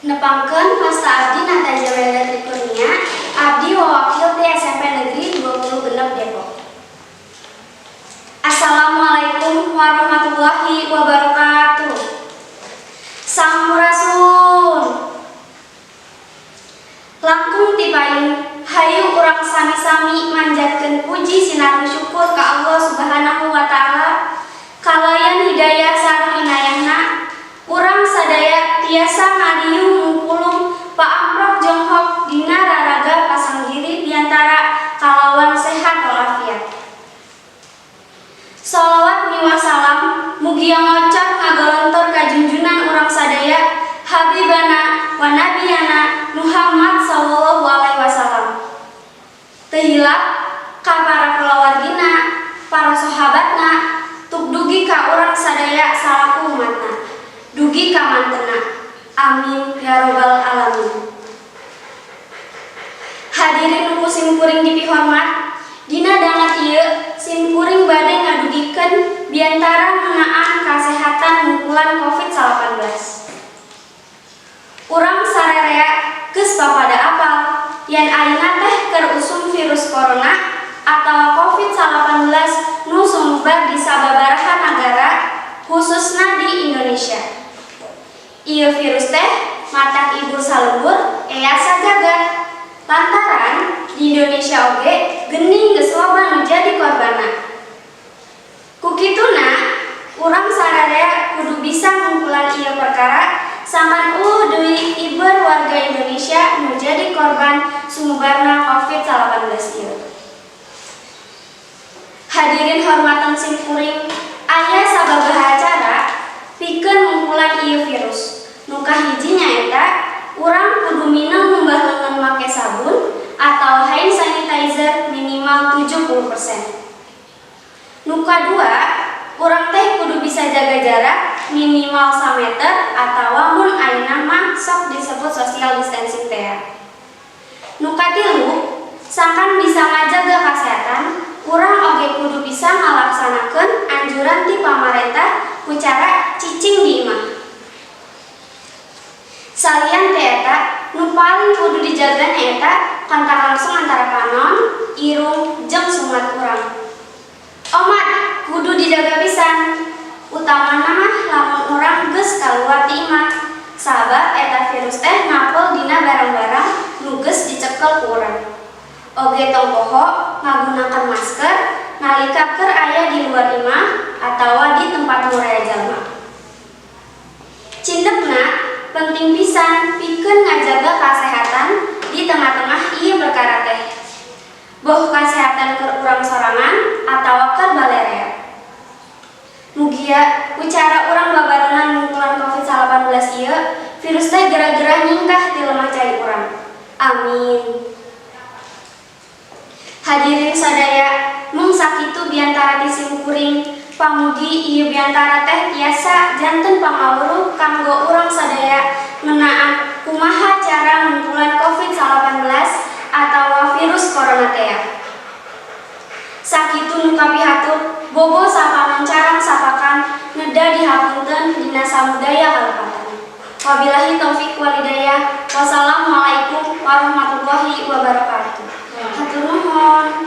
Nepangkeun Masta Abdi Nataja Melda Trikurnia, Abdi Wawakil di SMP Negeri 20 Depok. Assalamualaikum warahmatullahi wabarakatuh. Sampurasun. Langkung tipain, hayu urang sami-sami manjatkeun puji sinar syukur ka Allah Subhanahu wa taala. Kalayan hidayah sareng inayahna, urang sadaya tiasa ngadiu mungkulung paamprok jonghok dina raraga pasanggiri diantara kalawan sehat walafiat. Shalawat miwah salam mugi ngocor ngagolontor ka junjunan urang sadaya habibana wa nabiyana Muhammad sallallahu alaihi wasallam. Teu hilap ka para kulawargina, para sahabatna, tuk dugi ka urang sadaya salaku umatna, dugi ka mantena. Amin ya robbal alamin. Hadirin nu simkuring dipihormat, dina dangat ieu simkuring bade ngadugikeun biantara ngeunaan kasehatan mungkulan COVID-19. Urang sarerea geus papada apal yen ayeuna teh keur usum virus corona atau COVID-19 nu sumebar di sababaraha negara khususna di Indonesia. Ieu virus teh matak ibu salebur ea sajagat. Lantaran di Indonesia oge geuning geus loba nu jadi korbanna. Kukituna urang sararea kudu bisa ngungkulan ieu perkara sampan deui iber warga Indonesia nu jadi korban sumebarna COVID-19 ieu. Hadirin hormatan simkuring, aya sababaha cara pikeun ngungkulan ieu virus. Nu kahiji nyaeta urang kudu mineng ngumbah leungeun make sabun atau hand sanitizer minimal 70%. Nu kadua, urang teh kudu bisa jaga jarak minimal 1 meter atawa mun ayeuna mah sok disebut social distancing teh. Nu katilu, sangkan bisa ngajaga kasehatan, urang oge kudu bisa ngalaksanakeun anjuran ti pamarentah ku cara cicing di imah. Salian teh eta, nu paling kudu dijaga nyaeta kontak langsung antara panon, irung, jeung sungat urang. Omat kudu dijaga pisan. Utamana mah lamun urang geus kaluar ti imah, sabab eta virus teh napol dina barang-barang nu geus dicekel ku urang. Oge tong poho ngagunakeun masker nalika keur aya di luar imah atawa di tempat nu rea jalma. Cindekna penting pisan pikeun ngajaga kasehatan di tengah-tengah ieu perkara teh. Boh kasehatan keur urang sorangan atawa keur balarea. Mugia ku cara urang babarengan mungkulan COVID-19 ieu virus teh gerah-gerah nyingkah ti lemah cai urang. Amin. Hadirin sadaya, mung sakitu biantara ti simkuring pamugi ieu biantara teh tiasa janten pangawruh kanggo urang sadaya ngeunaan kumaha cara mungkulan COVID-19 atawa virus corona teh. Sakitu nu kapihatur bobo sapanon carang sapakan neda dihapunten dina samudaya kalepatan. Wabillahi taufik walhidayah. Wassalamualaikum warahmatullahi wabarakatuh. Hatur nuhun.